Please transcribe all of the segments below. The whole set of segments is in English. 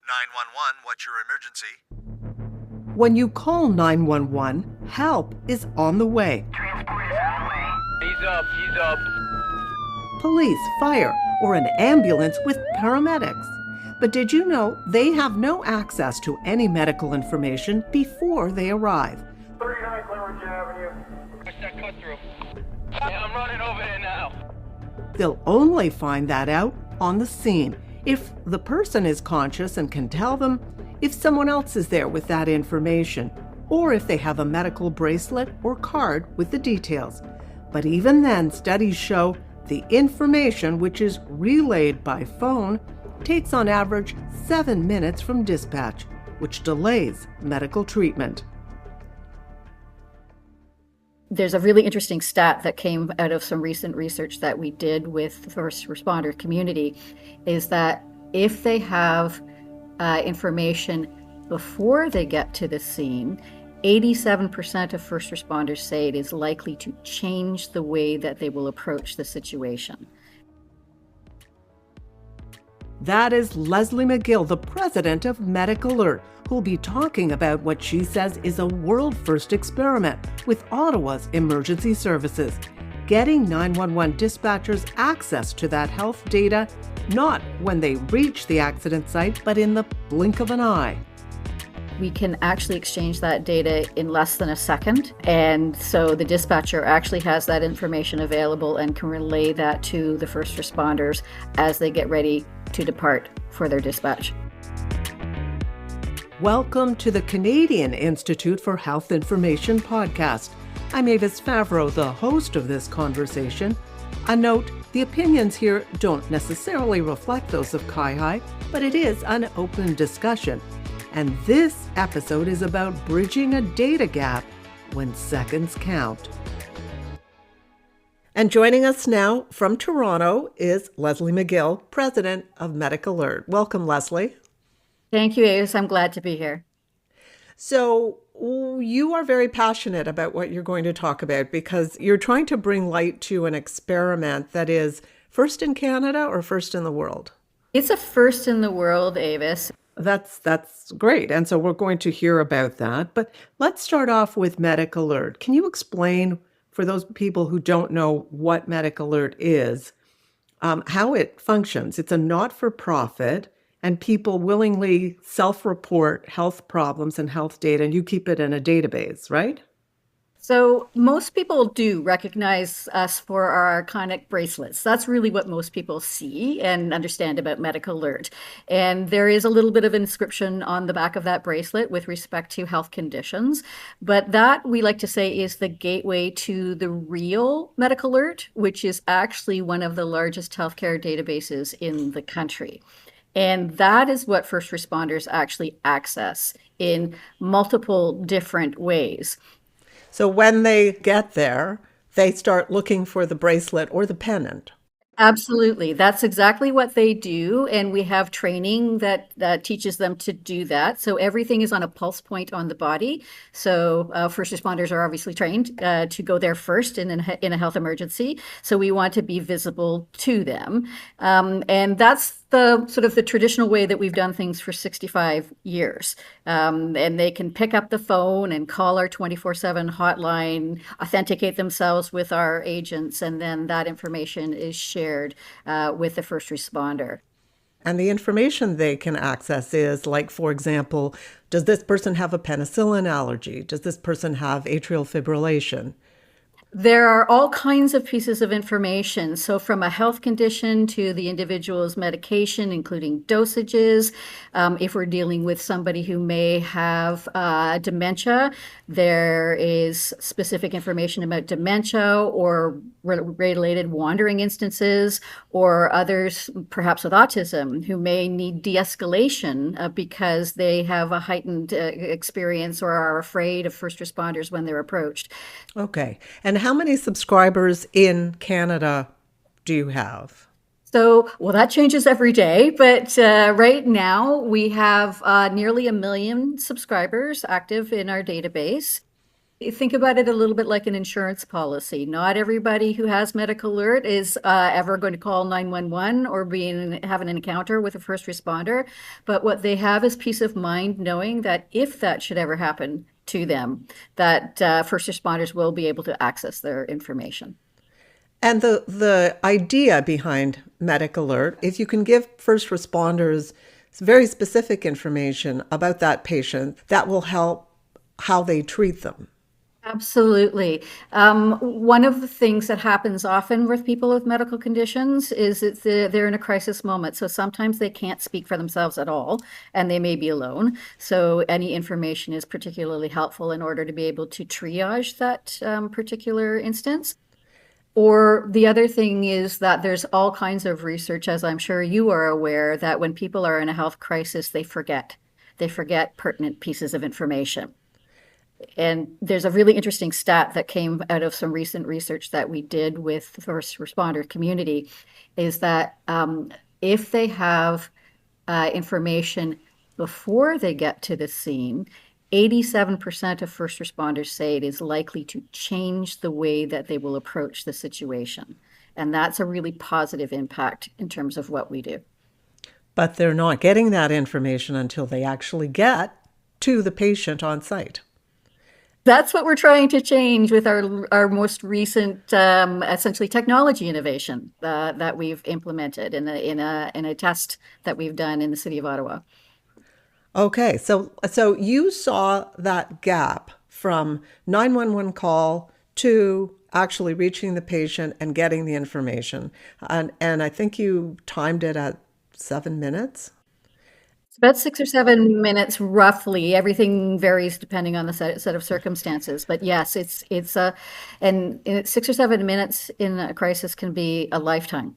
911, what's your emergency? When you call 911, help is on the way. Transport is on the way. He's up. Police, fire, or an ambulance with paramedics. But did you know they have no access to any medical information before they arrive? 39 Cleveland Avenue. Watch that cut through. Yeah, I'm running over there now. They'll only find that out on the scene if the person is conscious and can tell them, if someone else is there with that information, or if they have a medical bracelet or card with the details. But even then, studies show the information, which is relayed by phone, takes on average 7 minutes from dispatch, which delays medical treatment. There's a really interesting stat that came out of some recent research that we did with the first responder community, is that if they have information before they get to the scene, 87% of first responders say it is likely to change the way that they will approach the situation. That is Leslie McGill, the president of MedicAlert, who'll be talking about what she says is a world-first experiment with Ottawa's emergency services, getting 911 dispatchers access to that health data, not when they reach the accident site, but in the blink of an eye. We can actually exchange that data in less than a second. And so the dispatcher actually has that information available and can relay that to the first responders as they get ready to depart for their dispatch. Welcome to the Canadian Institute for Health Information podcast. I'm Avis Favaro, the host of this conversation. A note, the opinions here don't necessarily reflect those of CIHI, but it is an open discussion. And this episode is about bridging a data gap when seconds count. And joining us now from Toronto is Leslie McGill, president of MedicAlert. Welcome, Leslie. Thank you, Avis. I'm glad to be here. So you are very passionate about what you're going to talk about because you're trying to bring light to an experiment that is first in Canada or first in the world? It's a first in the world, Avis. That's great. And so we're going to hear about that. But let's start off with MedicAlert. Can you explain, for those people who don't know what MedicAlert is, how it functions? It's a not-for-profit, and people willingly self-report health problems and health data, and you keep it in a database, right? So most people do recognize us for our iconic bracelets. That's really what most people see and understand about MedicAlert. And there is a little bit of inscription on the back of that bracelet with respect to health conditions. But that, we like to say, is the gateway to the real MedicAlert, which is actually one of the largest healthcare databases in the country. And that is what first responders actually access in multiple different ways. So when they get there, they start looking for the bracelet or the pennant. Absolutely. That's exactly what they do. And we have training that teaches them to do that. So everything is on a pulse point on the body. So first responders are obviously trained to go there first in a health emergency. So we want to be visible to them. And that's the sort of the traditional way that we've done things for 65 years. And they can pick up the phone and call our 24/7 hotline, authenticate themselves with our agents, and then that information is shared with the first responder. And the information they can access is like, for example, does this person have a penicillin allergy? Does this person have atrial fibrillation? There are all kinds of pieces of information. So from a health condition to the individual's medication, including dosages. If we're dealing with somebody who may have dementia, there is specific information about dementia or related wandering instances, or others perhaps with autism who may need de-escalation because they have a heightened experience or are afraid of first responders when they're approached. Okay. And how many subscribers in Canada do you have? So, well, that changes every day, but right now we have nearly 1 million subscribers active in our database. Think about it a little bit like an insurance policy. Not everybody who has MedicAlert is ever going to call 911 or having an encounter with a first responder. But what they have is peace of mind knowing that if that should ever happen to them, that first responders will be able to access their information. And the idea behind MedicAlert is you can give first responders very specific information about that patient that will help how they treat them. Absolutely. One of the things that happens often with people with medical conditions is that they're in a crisis moment. So sometimes they can't speak for themselves at all, and they may be alone. So any information is particularly helpful in order to be able to triage that particular instance. Or the other thing is that there's all kinds of research, as I'm sure you are aware, that when people are in a health crisis, they forget. They forget pertinent pieces of information. And there's a really interesting stat that came out of some recent research that we did with the first responder community, is that if they have information before they get to the scene, 87% of first responders say it is likely to change the way that they will approach the situation. And that's a really positive impact in terms of what we do. But they're not getting that information until they actually get to the patient on site. That's what we're trying to change with our most recent essentially technology innovation that we've implemented in a test that we've done in the city of Ottawa. Okay, so you saw that gap from 911 call to actually reaching the patient and getting the information, and I think you timed it at 7 minutes. About 6 or 7 minutes, roughly. Everything varies depending on the set of circumstances. But yes, and 6 or 7 minutes in a crisis can be a lifetime.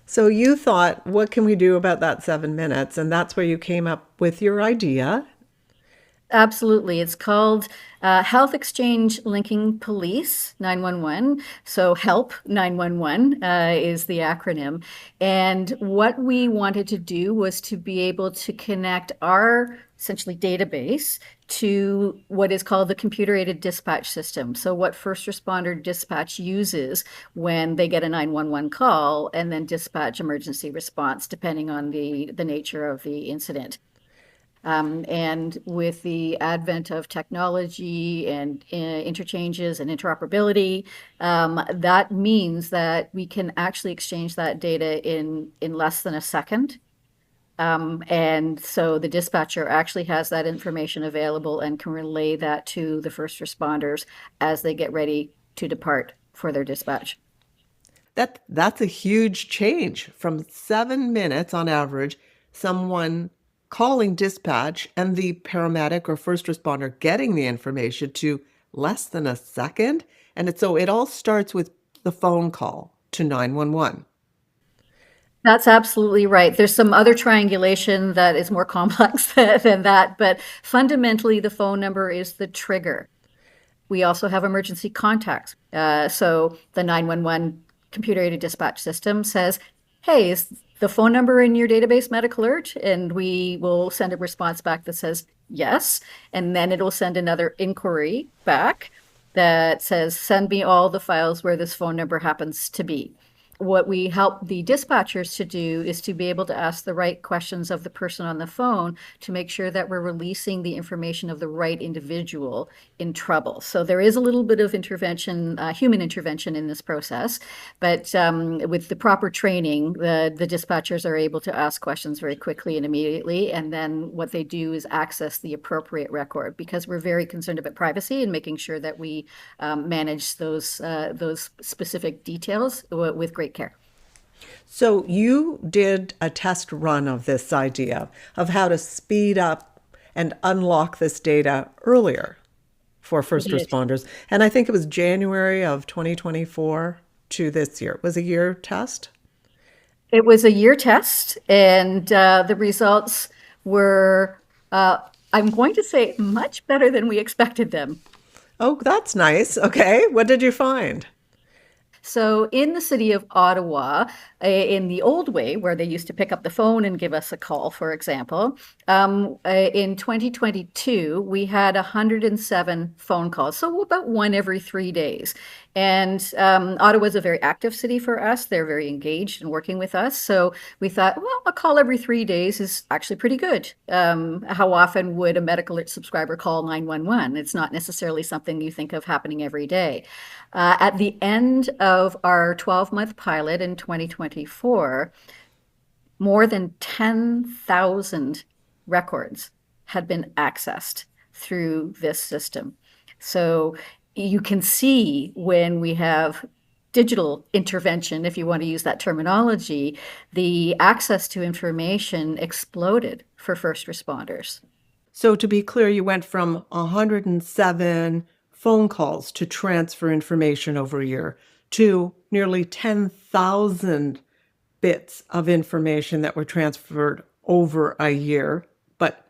So you thought, what can we do about that 7 minutes? And that's where you came up with your idea. Absolutely. It's called Health Exchange Linking Police 911. So HELP 911 is the acronym. And what we wanted to do was to be able to connect our essentially database to what is called the computer-aided dispatch system. So what first responder dispatch uses when they get a 911 call and then dispatch emergency response, depending on the nature of the incident. And with the advent of technology and interchanges and interoperability, that means that we can actually exchange that data in less than a second. And so the dispatcher actually has that information available and can relay that to the first responders as they get ready to depart for their dispatch. That's a huge change from 7 minutes on average, someone calling dispatch and the paramedic or first responder getting the information to less than a second. And so it all starts with the phone call to 911. That's absolutely right. There's some other triangulation that is more complex than that, but fundamentally the phone number is the trigger. We also have emergency contacts. So the 911 computer-aided dispatch system says, hey, is the phone number in your database MedicAlert? And we will send a response back that says yes. And then it'll send another inquiry back that says, send me all the files where this phone number happens to be. What we help the dispatchers to do is to be able to ask the right questions of the person on the phone to make sure that we're releasing the information of the right individual in trouble. So there is a little bit of intervention, human intervention in this process, but with the proper training, the dispatchers are able to ask questions very quickly and immediately. And then what they do is access the appropriate record, because we're very concerned about privacy and making sure that we manage those specific details with great care. So you did a test run of this idea of how to speed up and unlock this data earlier for first responders. And I think it was January of 2024 to this year. It was a year test? It was a year test, and the results were, I'm going to say, much better than we expected them. Oh, that's nice. Okay. What did you find? So in the city of Ottawa, in the old way, where they used to pick up the phone and give us a call, for example, in 2022, we had 107 phone calls, so about one every 3 days. And Ottawa is a very active city for us. They're very engaged in working with us. So we thought, well, a call every 3 days is actually pretty good. How often would a MedicAlert subscriber call 911? It's not necessarily something you think of happening every day. At the end of our 12-month pilot in 2024, more than 10,000 records had been accessed through this system. So you can see when we have digital intervention, if you want to use that terminology, the access to information exploded for first responders. So to be clear, you went from 107 phone calls to transfer information over a year to nearly 10,000 bits of information that were transferred over a year, but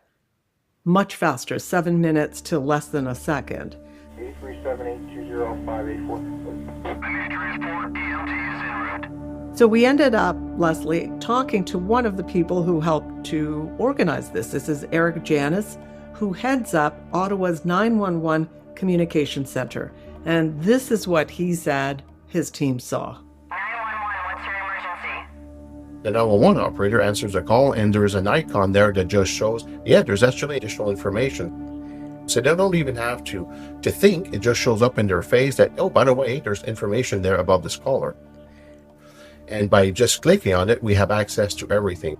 much faster, 7 minutes to less than a second. 837-820-584. So we ended up, Leslie, talking to one of the people who helped to organize this. This is Eric Janis, who heads up Ottawa's 911 Communication Center. And this is what he said his team saw. 911, what's your emergency? The 911 operator answers a call, and there is an icon there that just shows, yeah, there's actually additional information. So they don't even have to think. It just shows up in their face that, oh, by the way, there's information there about this caller. And by just clicking on it, we have access to everything.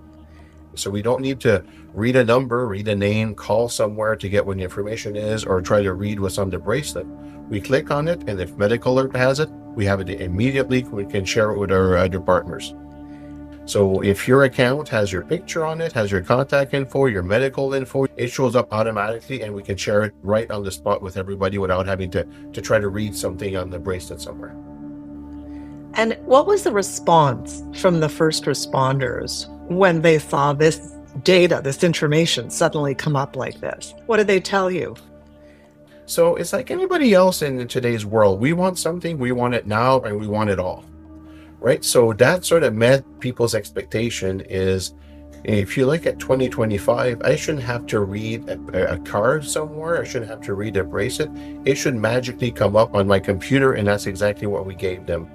So we don't need to read a number, read a name, call somewhere to get what the information is, or try to read what's on the bracelet. We click on it, and if MedicAlert has it, we have it immediately. We can share it with our other partners. So if your account has your picture on it, has your contact info, your medical info, it shows up automatically, and we can share it right on the spot with everybody without having to try to read something on the bracelet somewhere. And what was the response from the first responders when they saw this data, this information suddenly come up like this? What did they tell you? So it's like anybody else in today's world. We want something, we want it now, and we want it all, right? So that sort of met people's expectation is, if you look at 2025, I shouldn't have to read a card somewhere. I shouldn't have to read a bracelet. It should magically come up on my computer, and that's exactly what we gave them.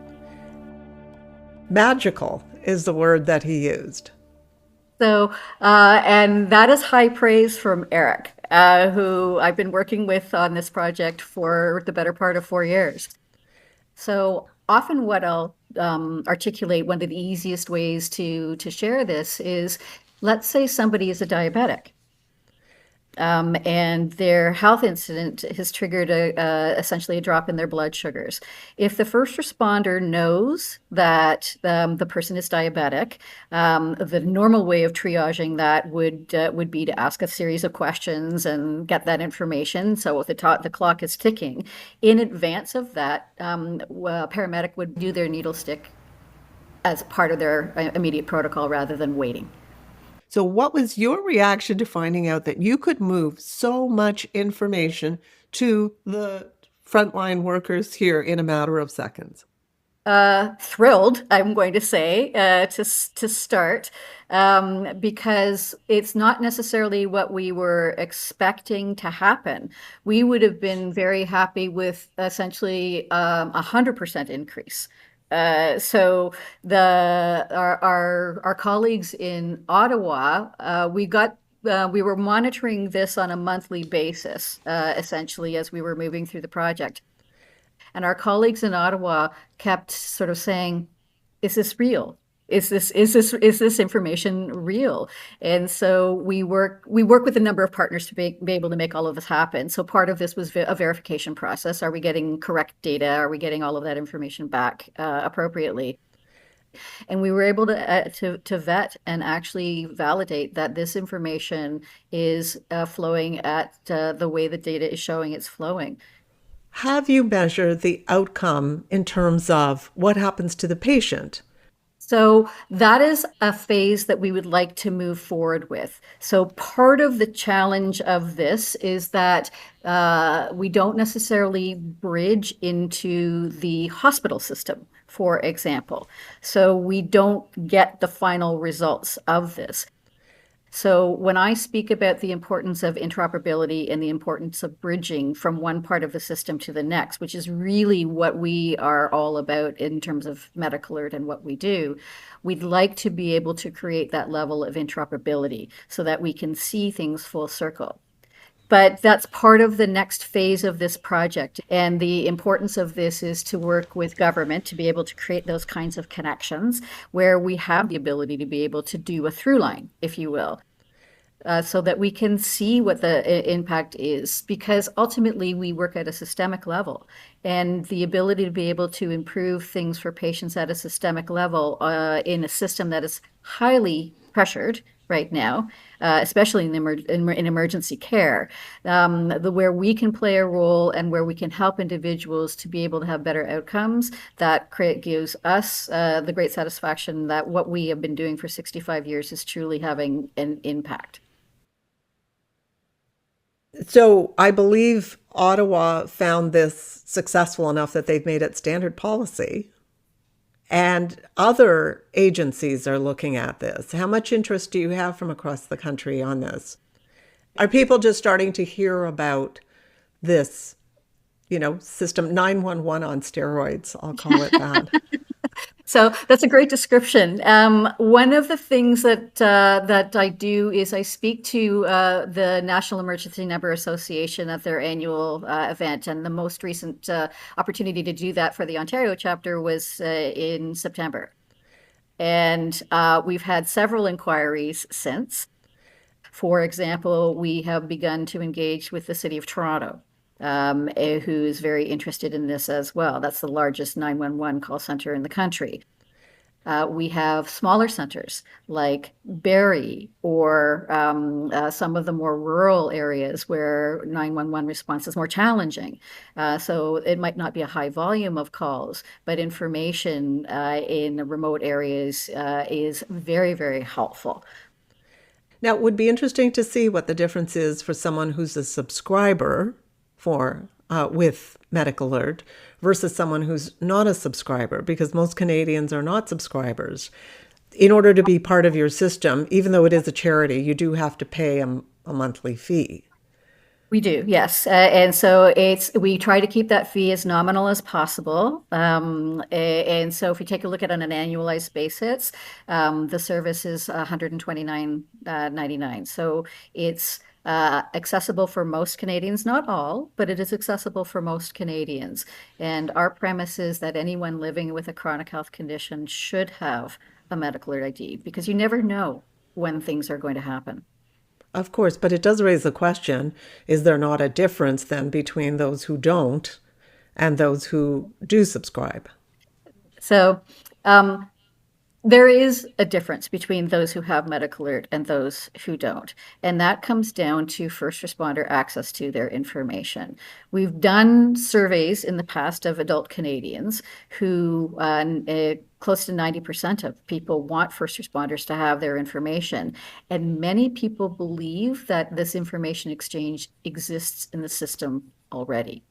Magical is the word that he used. So, and that is high praise from Eric, who I've been working with on this project for the better part of 4 years. So often what I'll articulate, one of the easiest ways to share this is, let's say somebody is a diabetic. And their health incident has triggered essentially a drop in their blood sugars. If the first responder knows that the person is diabetic, the normal way of triaging that would be to ask a series of questions and get that information. So if the clock is ticking, in advance of that, a paramedic would do their needle stick as part of their immediate protocol rather than waiting. So what was your reaction to finding out that you could move so much information to the frontline workers here in a matter of seconds? Thrilled, I'm going to say, to start, because it's not necessarily what we were expecting to happen. We would have been very happy with essentially 100% increase. So our colleagues in Ottawa, we were monitoring this on a monthly basis, essentially, as we were moving through the project. And our colleagues in Ottawa kept sort of saying, "Is this real? Is this information real?" And so we work with a number of partners to be able to make all of this happen. So part of this was a verification process. Are we getting correct data? Are we getting all of that information back appropriately? And we were able to vet and actually validate that this information is flowing at the way the data is showing it's flowing. Have you measured the outcome in terms of what happens to the patient? So that is a phase that we would like to move forward with. So part of the challenge of this is that we don't necessarily bridge into the hospital system for example. So we don't get the final results of this. So when I speak about the importance of interoperability and the importance of bridging from one part of the system to the next, which is really what we are all about in terms of MedicAlert and what we do, we'd like to be able to create that level of interoperability so that we can see things full circle. But that's part of the next phase of this project. And the importance of this is to work with government to be able to create those kinds of connections where we have the ability to be able to do a through line, if you will, so that we can see what the impact is. Because ultimately we work at a systemic level, and the ability to be able to improve things for patients at a systemic level in a system that is highly pressured right now, especially in emergency care, where we can play a role and where we can help individuals to be able to have better outcomes, that gives us the great satisfaction that what we have been doing for 65 years is truly having an impact. So I believe Ottawa found this successful enough that they've made it standard policy. And other agencies are looking at this. How much interest do you have from across the country on this? Are people just starting to hear about this, system 911 on steroids? I'll call it that. So that's a great description. One of the things that I do is I speak to the National Emergency Number Association at their annual event, and the most recent opportunity to do that for the Ontario chapter was in September. And we've had several inquiries since. For example, we have begun to engage with the City of Toronto, who is very interested in this as well. That's the largest 911 call center in the country. We have smaller centers like Barrie or some of the more rural areas where 911 response is more challenging. So it might not be a high volume of calls, but information in remote areas is very, very helpful. Now, it would be interesting to see what the difference is for someone who's a subscriber with MedicAlert versus someone who's not a subscriber, because most Canadians are not subscribers. In order to be part of your system, even though it is a charity, you do have to pay a monthly fee. We do, yes. And so we try to keep that fee as nominal as possible. And so if we take a look at it on an annualized basis, the service is $129.99. So it's accessible for most Canadians, not all, but it is accessible for most Canadians. And our premise is that anyone living with a chronic health condition should have a MedicAlert ID, because you never know when things are going to happen. Of course, but it does raise the question, is there not a difference then between those who don't and those who do subscribe? So there is a difference between those who have MedicAlert and those who don't. And that comes down to first responder access to their information. We've done surveys in the past of adult Canadians who close to 90% of people want first responders to have their information. And many people believe that this information exchange exists in the system already.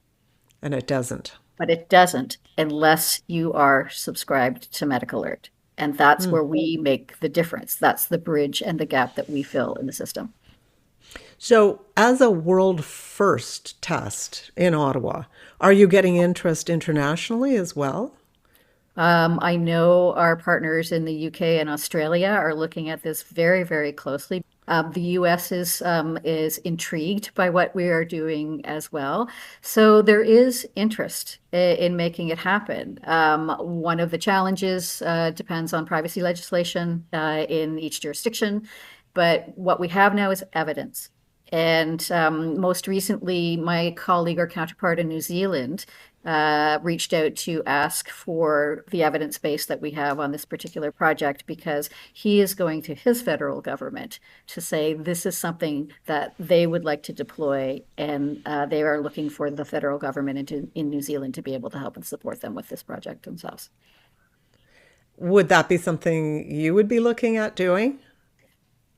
And it doesn't. But it doesn't unless you are subscribed to MedicAlert. And that's where we make the difference. That's the bridge and the gap that we fill in the system. So as a world first test in Ottawa, are you getting interest internationally as well? I know our partners in the UK and Australia are looking at this very, very closely. The US is intrigued by what we are doing as well. So there is interest in making it happen. One of the challenges depends on privacy legislation in each jurisdiction, but what we have now is evidence. And most recently, my colleague or counterpart in New Zealand reached out to ask for the evidence base that we have on this particular project, because he is going to his federal government to say this is something that they would like to deploy, and they are looking for the federal government in New Zealand to be able to help and support them with this project themselves. Would that be something you would be looking at doing?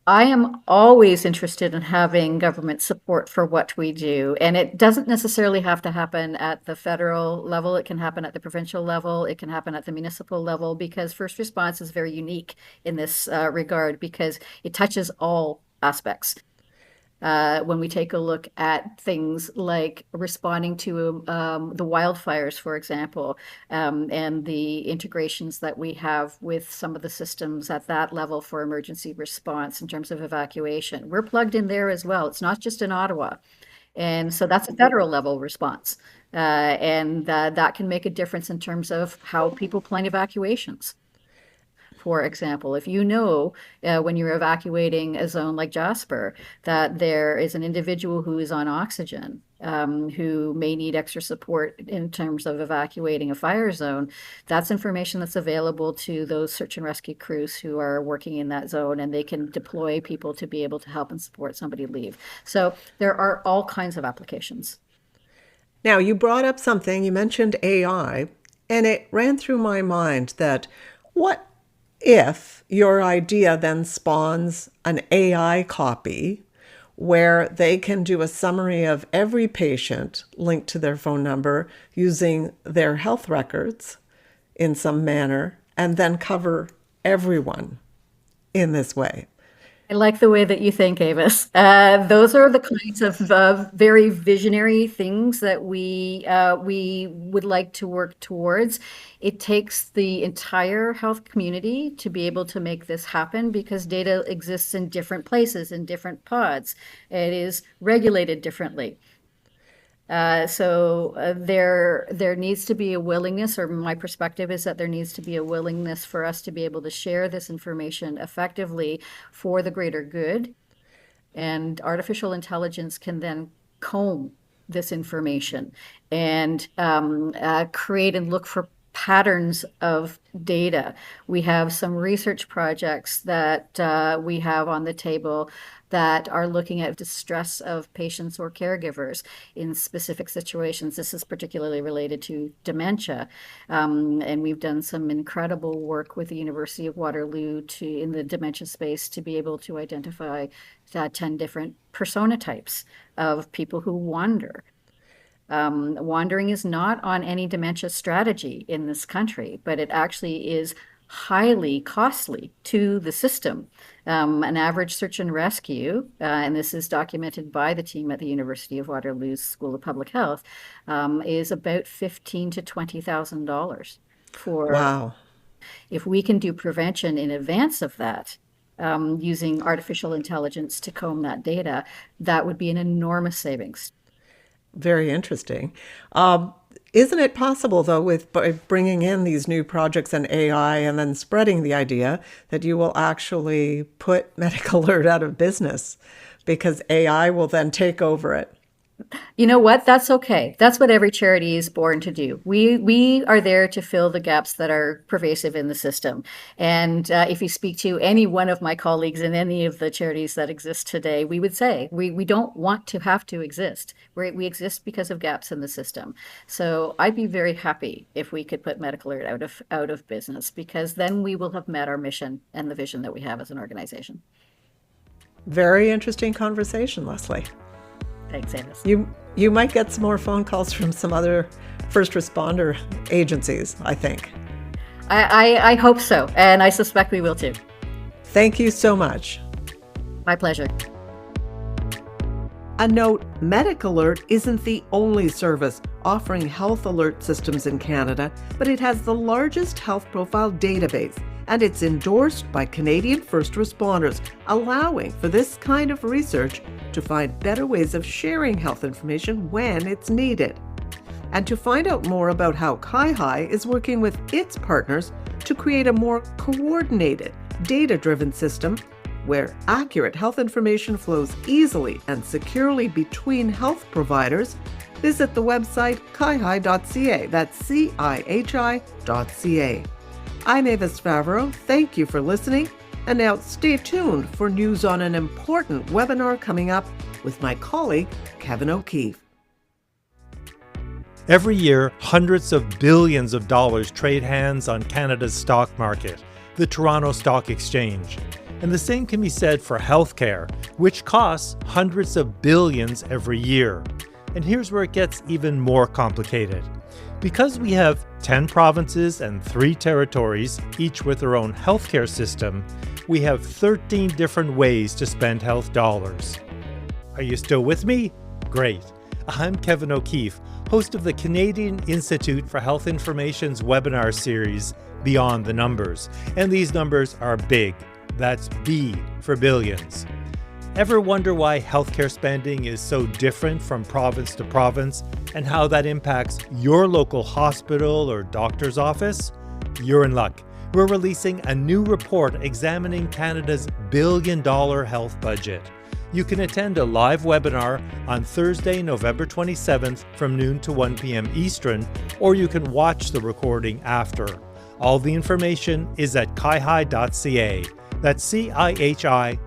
I am always interested in having government support for what we do. And it doesn't necessarily have to happen at the federal level. It can happen at the provincial level. It can happen at the municipal level, because first response is very unique in this regard, because it touches all aspects. When we take a look at things like responding to the wildfires, for example, and the integrations that we have with some of the systems at that level for emergency response in terms of evacuation, we're plugged in there as well. It's not just in Ottawa. And so that's a federal level response. And that can make a difference in terms of how people plan evacuations. For example, if you know when you're evacuating a zone like Jasper that there is an individual who is on oxygen, who may need extra support in terms of evacuating a fire zone, that's information that's available to those search and rescue crews who are working in that zone, and they can deploy people to be able to help and support somebody leave. So there are all kinds of applications. Now, you brought up something, you mentioned AI, and it ran through my mind that what if your idea then spawns an AI copy where they can do a summary of every patient linked to their phone number using their health records in some manner, and then cover everyone in this way? I like the way that you think, Avis. Those are the kinds of very visionary things that we would like to work towards. It takes the entire health community to be able to make this happen, because data exists in different places, in different pods. It is regulated differently. So there needs to be a willingness, or my perspective is that there needs to be a willingness for us to be able to share this information effectively for the greater good. And artificial intelligence can then comb this information and create and look for patterns of data. We have some research projects that we have on the table that are looking at distress of patients or caregivers in specific situations. This is particularly related to dementia. And we've done some incredible work with the University of Waterloo in the dementia space to be able to identify 10 different persona types of people who wander. Wandering is not on any dementia strategy in this country, but it actually is highly costly to the system. An average search and rescue, and this is documented by the team at the University of Waterloo's School of Public Health, is about $15,000 to $20,000 for. Wow. If we can do prevention in advance of that, using artificial intelligence to comb that data, that would be an enormous savings. Very interesting. Isn't it possible, though, by bringing in these new projects and AI and then spreading the idea, that you will actually put MedicAlert out of business because AI will then take over it? You know what? That's okay. That's what every charity is born to do. We are there to fill the gaps that are pervasive in the system. And if you speak to any one of my colleagues in any of the charities that exist today, we would say we don't want to have to exist. We exist because of gaps in the system. So I'd be very happy if we could put MedicAlert out of business, because then we will have met our mission and the vision that we have as an organization. Very interesting conversation, Leslie. Thanks, Avis. You might get some more phone calls from some other first responder agencies, I think. I hope so, and I suspect we will too. Thank you so much. My pleasure. A note, MedicAlert isn't the only service offering health alert systems in Canada, but it has the largest health profile database, and it's endorsed by Canadian first responders, allowing for this kind of research to find better ways of sharing health information when it's needed. And to find out more about how CIHI is working with its partners to create a more coordinated, data-driven system where accurate health information flows easily and securely between health providers, visit the website cihi.ca. That's CIHI.ca. I'm Avis Favaro. Thank you for listening. And now stay tuned for news on an important webinar coming up with my colleague, Kevin O'Keefe. Every year, hundreds of billions of dollars trade hands on Canada's stock market, the Toronto Stock Exchange. And the same can be said for healthcare, which costs hundreds of billions every year. And here's where it gets even more complicated. Because we have 10 provinces and 3 territories, each with their own healthcare system, we have 13 different ways to spend health dollars. Are you still with me? Great. I'm Kevin O'Keefe, host of the Canadian Institute for Health Information's webinar series, Beyond the Numbers. And these numbers are big. That's B for billions. Ever wonder why healthcare spending is so different from province to province and how that impacts your local hospital or doctor's office? You're in luck. We're releasing a new report examining Canada's billion-dollar health budget. You can attend a live webinar on Thursday, November 27th from noon to 1 p.m. Eastern, or you can watch the recording after. All the information is at cihi.ca. That's cihi.ca.